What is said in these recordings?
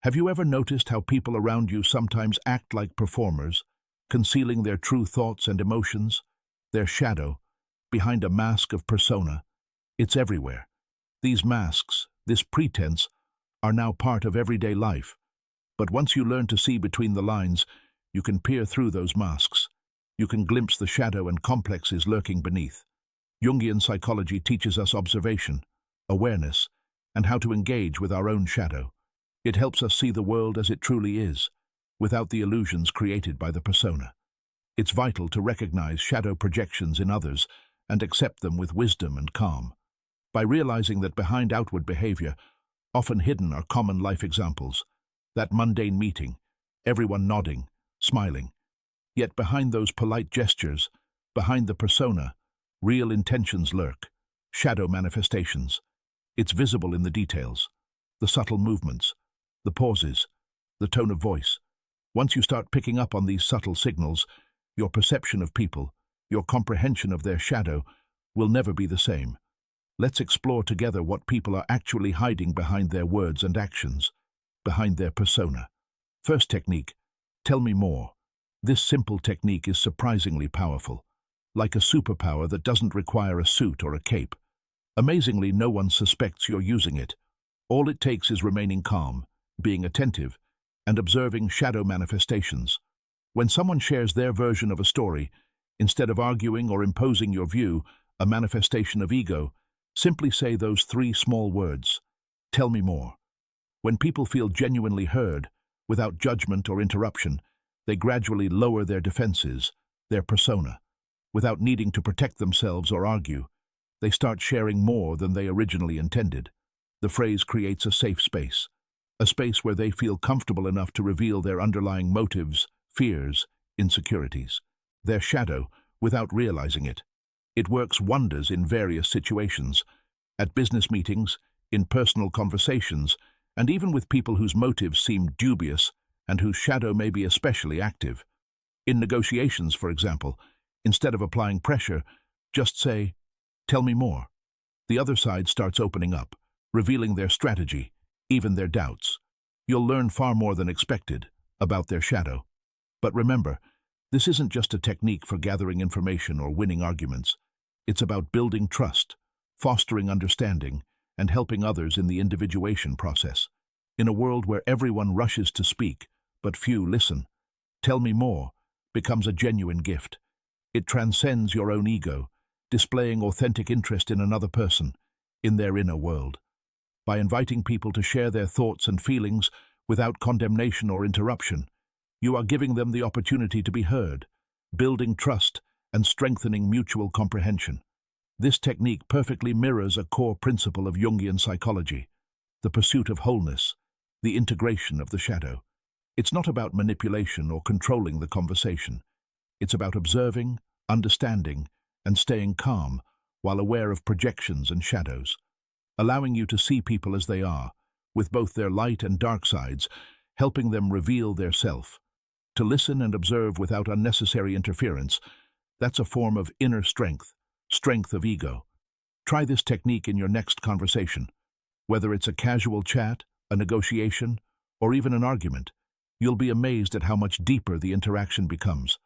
Have you ever noticed how people around you sometimes act like performers, concealing their true thoughts and emotions? Their shadow, behind a mask of persona. It's everywhere. These masks, this pretense, are now part of everyday life. But once you learn to see between the lines, you can peer through those masks. You can glimpse the shadow and complexes lurking beneath. Jungian psychology teaches us observation, awareness, and how to engage with our own shadow. It helps us see the world as it truly is, without the illusions created by the persona. It's vital to recognize shadow projections in others and accept them with wisdom and calm. By realizing that behind outward behavior, often hidden are common life examples. That mundane meeting, everyone nodding, smiling. Yet behind those polite gestures, behind the persona, real intentions lurk, shadow manifestations. It's visible in the details, the subtle movements, the pauses, the tone of voice. Once you start picking up on these subtle signals, your perception of people, your comprehension of their shadow, will never be the same. Let's explore together what people are actually hiding behind their words and actions, behind their persona. First technique, tell me more. This simple technique is surprisingly powerful, like a superpower that doesn't require a suit or a cape. Amazingly, no one suspects you're using it. All it takes is remaining calm, being attentive, and observing shadow manifestations. When someone shares their version of a story, instead of arguing or imposing your view, a manifestation of ego, simply say those three small words, tell me more. When people feel genuinely heard, without judgment or interruption, they gradually lower their defenses, their persona. Without needing to protect themselves or argue, they start sharing more than they originally intended. The phrase creates a safe space, a space where they feel comfortable enough to reveal their underlying motives, fears, insecurities, their shadow, without realizing it. It works wonders in various situations, at business meetings, in personal conversations, and even with people whose motives seem dubious and whose shadow may be especially active. In negotiations, for example, instead of applying pressure, just say, tell me more. The other side starts opening up, revealing their strategy, even their doubts. You'll learn far more than expected about their shadow. But remember, this isn't just a technique for gathering information or winning arguments. It's about building trust, fostering understanding, and helping others in the individuation process. In a world where everyone rushes to speak, but few listen, tell me more becomes a genuine gift. It transcends your own ego, displaying authentic interest in another person, in their inner world. By inviting people to share their thoughts and feelings without condemnation or interruption, you are giving them the opportunity to be heard, building trust and strengthening mutual comprehension. This technique perfectly mirrors a core principle of Jungian psychology, the pursuit of wholeness, the integration of the shadow. It's not about manipulation or controlling the conversation. It's about observing, understanding, and staying calm while aware of projections and shadows, allowing you to see people as they are, with both their light and dark sides, helping them reveal their self. To listen and observe without unnecessary interference, that's a form of inner strength, strength of ego. Try this technique in your next conversation. Whether it's a casual chat, a negotiation, or even an argument, you'll be amazed at how much deeper the interaction becomes,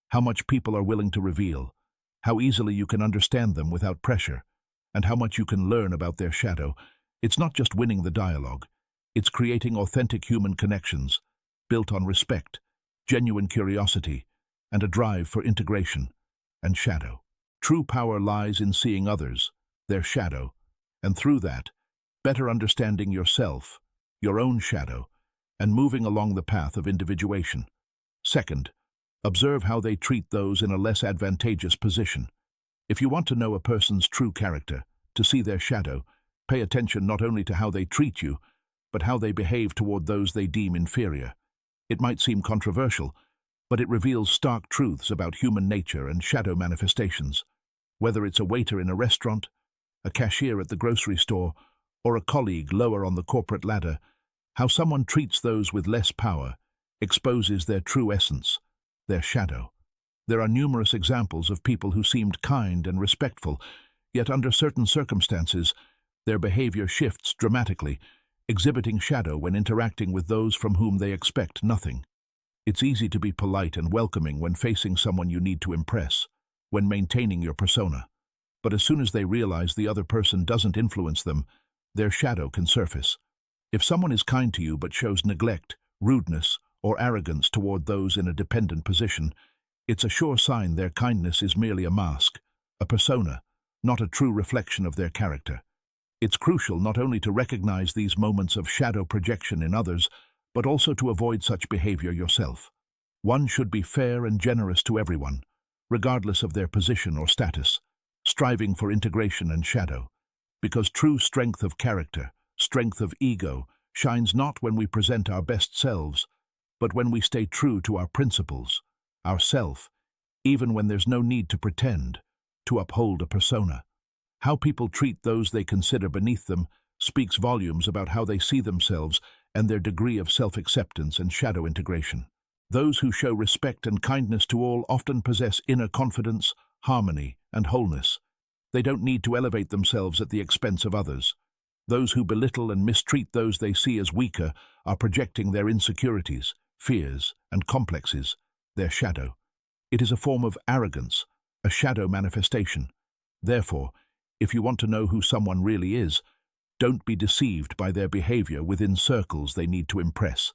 how much people are willing to reveal, how easily you can understand them without pressure, and how much you can learn about their shadow. It's not just winning the dialogue, it's creating authentic human connections, built on respect, genuine curiosity, and a drive for integration and shadow. True power lies in seeing others, their shadow, and through that, better understanding yourself, your own shadow, and moving along the path of individuation. Second, observe how they treat those in a less advantageous position. If you want to know a person's true character, to see their shadow, pay attention not only to how they treat you, but how they behave toward those they deem inferior. It might seem controversial, but it reveals stark truths about human nature and shadow manifestations. Whether it's a waiter in a restaurant, a cashier at the grocery store, or a colleague lower on the corporate ladder, how someone treats those with less power exposes their true essence, their shadow. There are numerous examples of people who seemed kind and respectful, yet under certain circumstances, their behavior shifts dramatically, exhibiting shadow when interacting with those from whom they expect nothing. It's easy to be polite and welcoming when facing someone you need to impress, when maintaining your persona. But as soon as they realize the other person doesn't influence them, their shadow can surface. If someone is kind to you but shows neglect, rudeness, or arrogance toward those in a dependent position, it's a sure sign their kindness is merely a mask, a persona, not a true reflection of their character. It's crucial not only to recognize these moments of shadow projection in others, but also to avoid such behavior yourself. One should be fair and generous to everyone, regardless of their position or status, striving for integration and shadow, because true strength of character, strength of ego, shines not when we present our best selves, but when we stay true to our principles, our self, even when there's no need to pretend, to uphold a persona. How people treat those they consider beneath them speaks volumes about how they see themselves and their degree of self-acceptance and shadow integration. Those who show respect and kindness to all often possess inner confidence, harmony, and wholeness. They don't need to elevate themselves at the expense of others. Those who belittle and mistreat those they see as weaker are projecting their insecurities, fears, and complexes, their shadow. It is a form of arrogance, a shadow manifestation. Therefore, if you want to know who someone really is, don't be deceived by their behavior within circles they need to impress,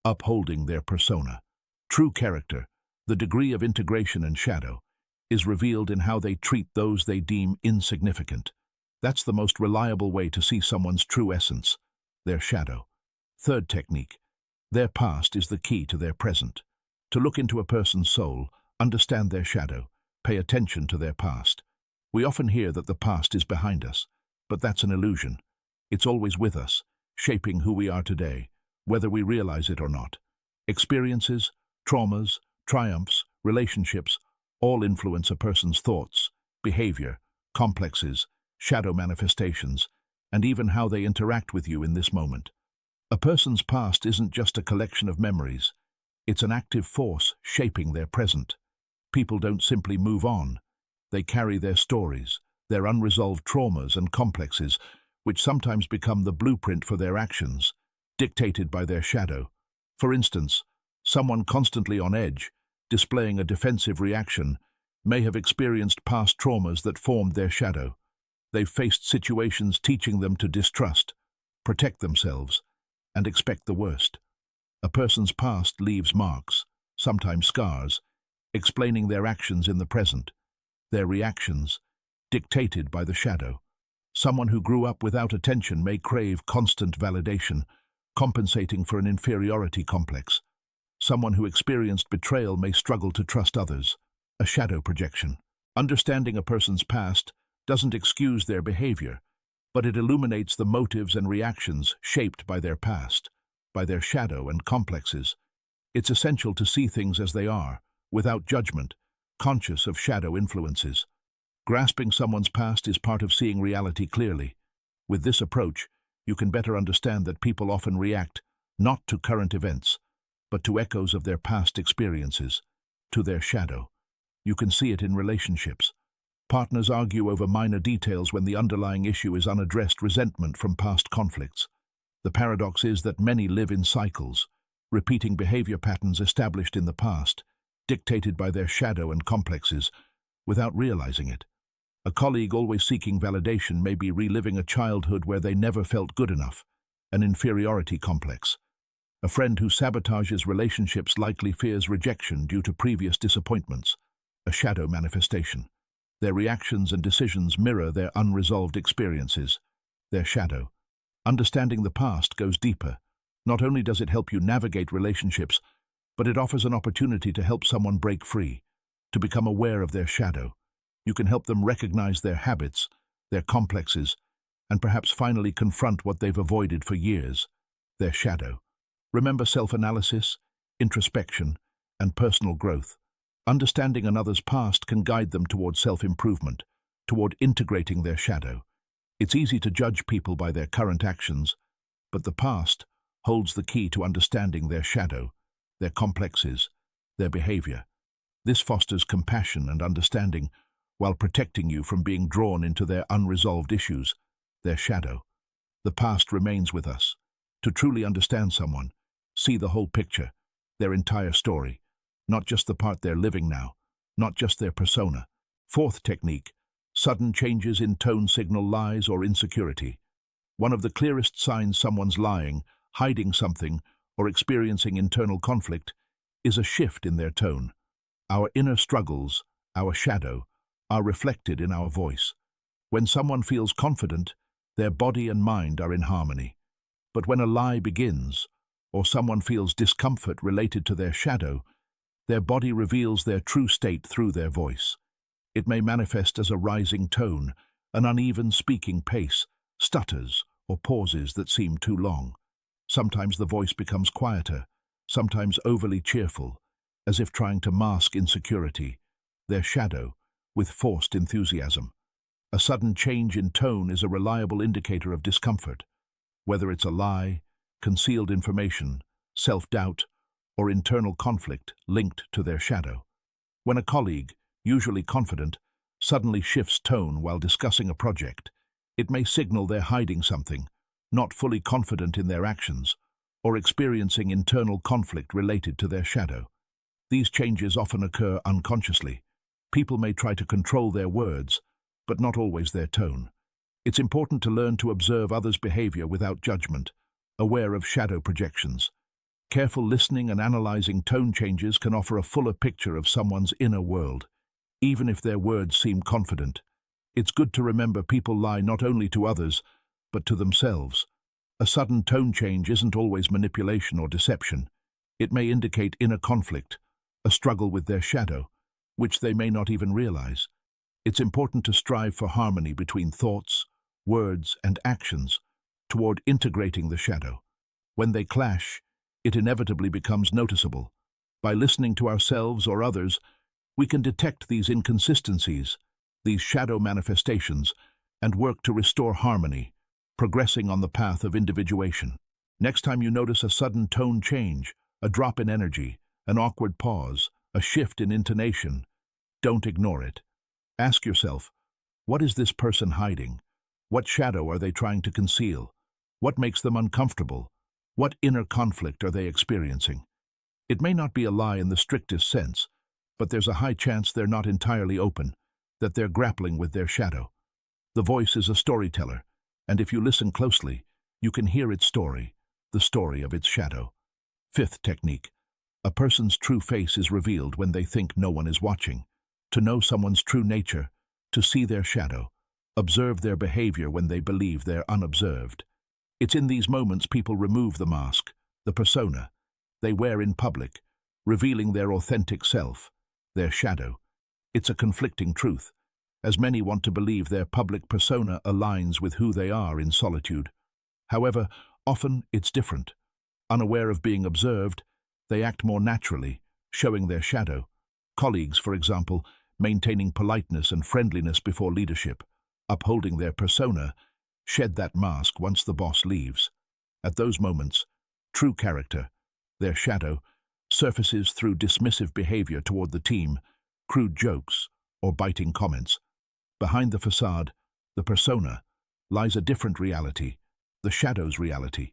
upholding their persona. True character, the degree of integration and shadow, is revealed in how they treat those they deem insignificant. That's the most reliable way to see someone's true essence, their shadow. Third technique, their past is the key to their present. To look into a person's soul, understand their shadow, pay attention to their past. We often hear that the past is behind us, but that's an illusion. It's always with us, shaping who we are today, whether we realize it or not. Experiences, traumas, triumphs, relationships, all influence a person's thoughts, behavior, complexes, shadow manifestations, and even how they interact with you in this moment. A person's past isn't just a collection of memories. It's an active force shaping their present. People don't simply move on. They carry their stories, their unresolved traumas and complexes, which sometimes become the blueprint for their actions, dictated by their shadow. For instance, someone constantly on edge, displaying a defensive reaction, may have experienced past traumas that formed their shadow. They've faced situations teaching them to distrust, protect themselves, and expect the worst. A person's past leaves marks, sometimes scars, explaining their actions in the present, their reactions, dictated by the shadow. Someone who grew up without attention may crave constant validation, compensating for an inferiority complex. Someone who experienced betrayal may struggle to trust others, a shadow projection. Understanding a person's past doesn't excuse their behavior, but it illuminates the motives and reactions shaped by their past, by their shadow and complexes. It's essential to see things as they are, without judgment, conscious of shadow influences. Grasping someone's past is part of seeing reality clearly. With this approach, you can better understand that people often react not to current events, but to echoes of their past experiences, to their shadow. You can see it in relationships. Partners argue over minor details when the underlying issue is unaddressed resentment from past conflicts. The paradox is that many live in cycles, repeating behavior patterns established in the past, dictated by their shadow and complexes, without realizing it. A colleague always seeking validation may be reliving a childhood where they never felt good enough, an inferiority complex. A friend who sabotages relationships likely fears rejection due to previous disappointments, a shadow manifestation. Their reactions and decisions mirror their unresolved experiences, their shadow. Understanding the past goes deeper. Not only does it help you navigate relationships, but it offers an opportunity to help someone break free, to become aware of their shadow. You can help them recognize their habits, their complexes, and perhaps finally confront what they've avoided for years, their shadow. Remember self-analysis, introspection, and personal growth. Understanding another's past can guide them toward self-improvement, toward integrating their shadow. It's easy to judge people by their current actions, but the past holds the key to understanding their shadow, their complexes, their behavior. This fosters compassion and understanding while protecting you from being drawn into their unresolved issues, their shadow. The past remains with us, To truly understand someone, see the whole picture, their entire story, not just the part they're living now, not just their persona. Fourth technique, sudden changes in tone signal lies or insecurity. One of the clearest signs someone's lying, hiding something, or experiencing internal conflict is a shift in their tone. Our inner struggles, our shadow, are reflected in our voice. When someone feels confident, their body and mind are in harmony. But when a lie begins, or someone feels discomfort related to their shadow, their body reveals their true state through their voice. It may manifest as a rising tone, an uneven speaking pace, stutters, or pauses that seem too long. Sometimes the voice becomes quieter, sometimes overly cheerful, as if trying to mask insecurity, their shadow, with forced enthusiasm. A sudden change in tone is a reliable indicator of discomfort, whether it's a lie, concealed information, self-doubt, or internal conflict linked to their shadow. When a colleague, usually confident, suddenly shifts tone while discussing a project, it may signal they're hiding something, not fully confident in their actions, or experiencing internal conflict related to their shadow. These changes often occur unconsciously. People may try to control their words, but not always their tone. It's important to learn to observe others' behavior without judgment, aware of shadow projections. Careful listening and analyzing tone changes can offer a fuller picture of someone's inner world, even if their words seem confident. It's good to remember people lie not only to others, but to themselves. A sudden tone change isn't always manipulation or deception. It may indicate inner conflict, a struggle with their shadow, which they may not even realize. It's important to strive for harmony between thoughts, words, and actions toward integrating the shadow. When they clash, it inevitably becomes noticeable. By listening to ourselves or others, we can detect these inconsistencies, these shadow manifestations, and work to restore harmony, progressing on the path of individuation. Next time you notice a sudden tone change, a drop in energy, an awkward pause, a shift in intonation, don't ignore it. Ask yourself, what is this person hiding? What shadow are they trying to conceal? What makes them uncomfortable? What inner conflict are they experiencing? It may not be a lie in the strictest sense, but there's a high chance they're not entirely open, that they're grappling with their shadow. The voice is a storyteller, and if you listen closely, you can hear its story, the story of its shadow. Fifth technique. A person's true face is revealed when they think no one is watching. To know someone's true nature, to see their shadow, observe their behavior when they believe they're unobserved. It's in these moments people remove the mask, the persona, they wear in public, revealing their authentic self, their shadow. It's a conflicting truth, as many want to believe their public persona aligns with who they are in solitude. However, often it's different. Unaware of being observed, they act more naturally, showing their shadow. Colleagues, for example, maintaining politeness and friendliness before leadership, upholding their persona, shed that mask once the boss leaves. At those moments, true character, their shadow, surfaces through dismissive behavior toward the team, crude jokes, or biting comments. Behind the facade, the persona, lies a different reality, the shadow's reality.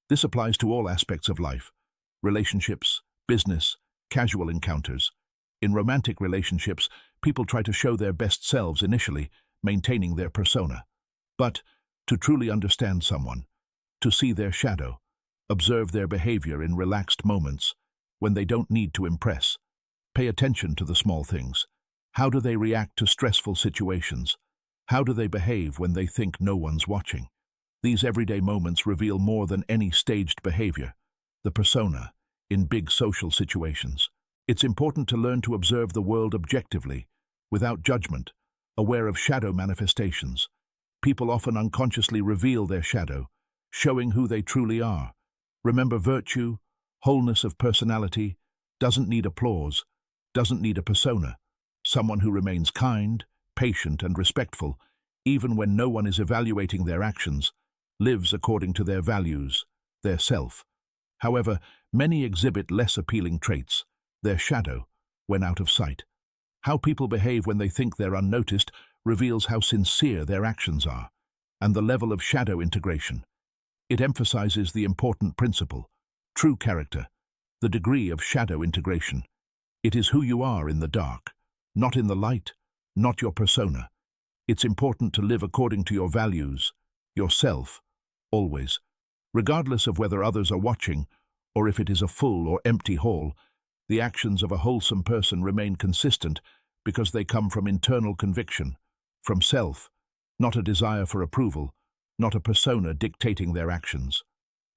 This applies to all aspects of life: relationships, business, casual encounters. In romantic relationships, people try to show their best selves initially, maintaining their persona. But to truly understand someone, to see their shadow, observe their behavior in relaxed moments, when they don't need to impress. Pay attention to the small things. How do they react to stressful situations? How do they behave when they think no one's watching? These everyday moments reveal more than any staged behavior, the persona, in big social situations. It's important to learn to observe the world objectively, without judgment, aware of shadow manifestations. People often unconsciously reveal their shadow, showing who they truly are. Remember, virtue, wholeness of personality, doesn't need applause, doesn't need a persona. Someone who remains kind, patient, and respectful, even when no one is evaluating their actions, lives according to their values, their self. However, many exhibit less appealing traits, their shadow, when out of sight. How people behave when they think they're unnoticed reveals how sincere their actions are, and the level of shadow integration. It emphasizes the important principle, true character, the degree of shadow integration. It is who you are in the dark, not in the light, not your persona. It's important to live according to your values, yourself, always. Regardless of whether others are watching, or if it is a full or empty hall, the actions of a wholesome person remain consistent because they come from internal conviction, from self, not a desire for approval, not a persona dictating their actions.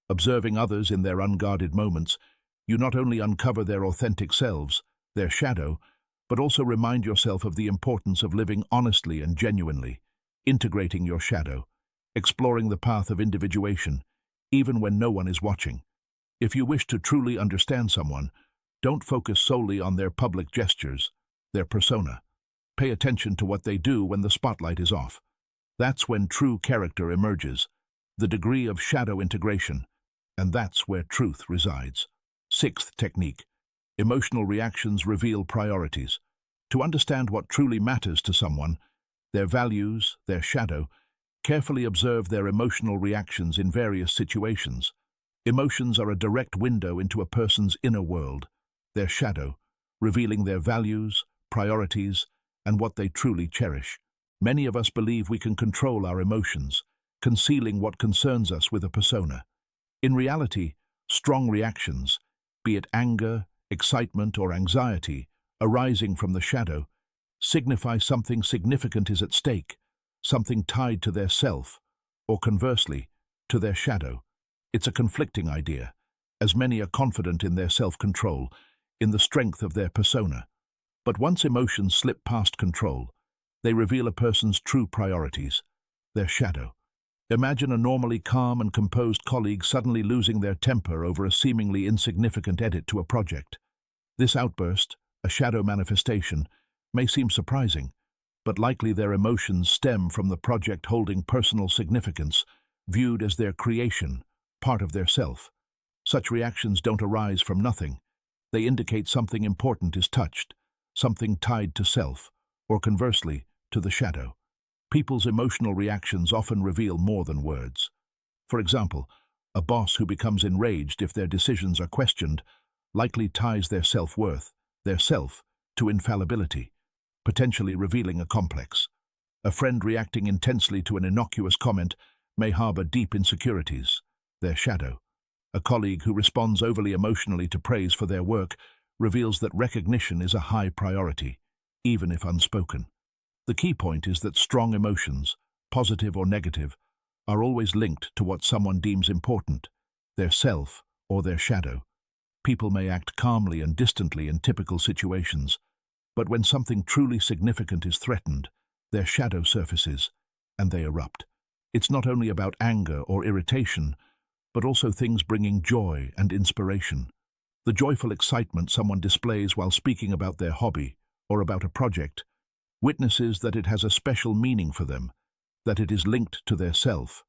Observing others in their unguarded moments, you not only uncover their authentic selves, their shadow, but also remind yourself of the importance of living honestly and genuinely, integrating your shadow, exploring the path of individuation, even when no one is watching. If you wish to truly understand someone, don't focus solely on their public gestures, their persona. Pay attention to what they do when the spotlight is off. That's when true character emerges, the degree of shadow integration, and that's where truth resides. Sixth technique. Emotional reactions reveal priorities. To understand what truly matters to someone, their values, their shadow, carefully observe their emotional reactions in various situations. Emotions are a direct window into a person's inner world, their shadow, revealing their values, priorities, and what they truly cherish. Many of us believe we can control our emotions, concealing what concerns us with a persona. In reality, strong reactions, be it anger, excitement, or anxiety, arising from the shadow, signify something significant is at stake, something tied to their self, or conversely, to their shadow. It's a conflicting idea, as many are confident in their self-control, in the strength of their persona. But once emotions slip past control, they reveal a person's true priorities, their shadow. Imagine a normally calm and composed colleague suddenly losing their temper over a seemingly insignificant edit to a project. This outburst, a shadow manifestation, may seem surprising, but likely their emotions stem from the project holding personal significance, viewed as their creation, part of their self. Such reactions don't arise from nothing. They indicate something important is touched, something tied to self, or conversely, to the shadow. People's emotional reactions often reveal more than words. For example, a boss who becomes enraged if their decisions are questioned likely ties their self-worth, their self, to infallibility, potentially revealing a complex. A friend reacting intensely to an innocuous comment may harbor deep insecurities, their shadow. A colleague who responds overly emotionally to praise for their work reveals that recognition is a high priority, even if unspoken. The key point is that strong emotions, positive or negative, are always linked to what someone deems important, their self or their shadow. People may act calmly and distantly in typical situations, but when something truly significant is threatened, their shadow surfaces, and they erupt. It's not only about anger or irritation, but also things bringing joy and inspiration. The joyful excitement someone displays while speaking about their hobby or about a project witnesses that it has a special meaning for them, that it is linked to their self.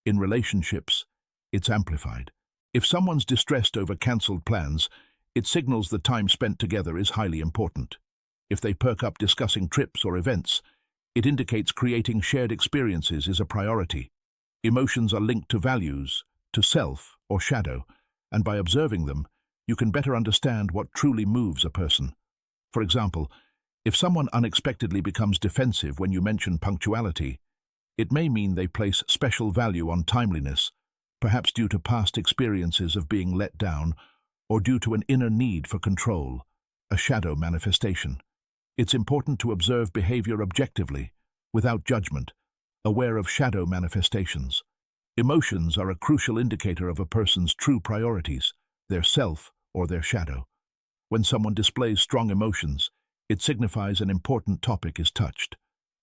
In relationships, it's amplified. If someone's distressed over cancelled plans, it signals the time spent together is highly important. If they perk up discussing trips or events, it indicates creating shared experiences is a priority. Emotions are linked to values, to self or shadow, and by observing them, you can better understand what truly moves a person. For example, if someone unexpectedly becomes defensive when you mention punctuality, it may mean they place special value on timeliness, perhaps due to past experiences of being let down or due to an inner need for control, a shadow manifestation. It's important to observe behavior objectively, without judgment, aware of shadow manifestations. Emotions are a crucial indicator of a person's true priorities, their self or their shadow. When someone displays strong emotions, it signifies an important topic is touched.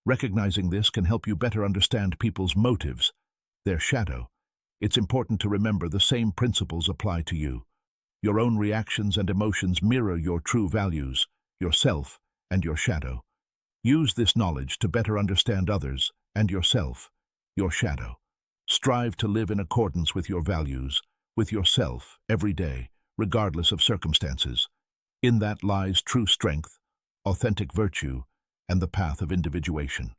Recognizing this can help you better understand people's motives, their shadow. It's important to remember the same principles apply to you. Your own reactions and emotions mirror your true values, yourself, and your shadow. Use this knowledge to better understand others and yourself, your shadow. Strive to live in accordance with your values, with yourself, every day, regardless of circumstances. In that lies true strength, authentic virtue, and the path of individuation.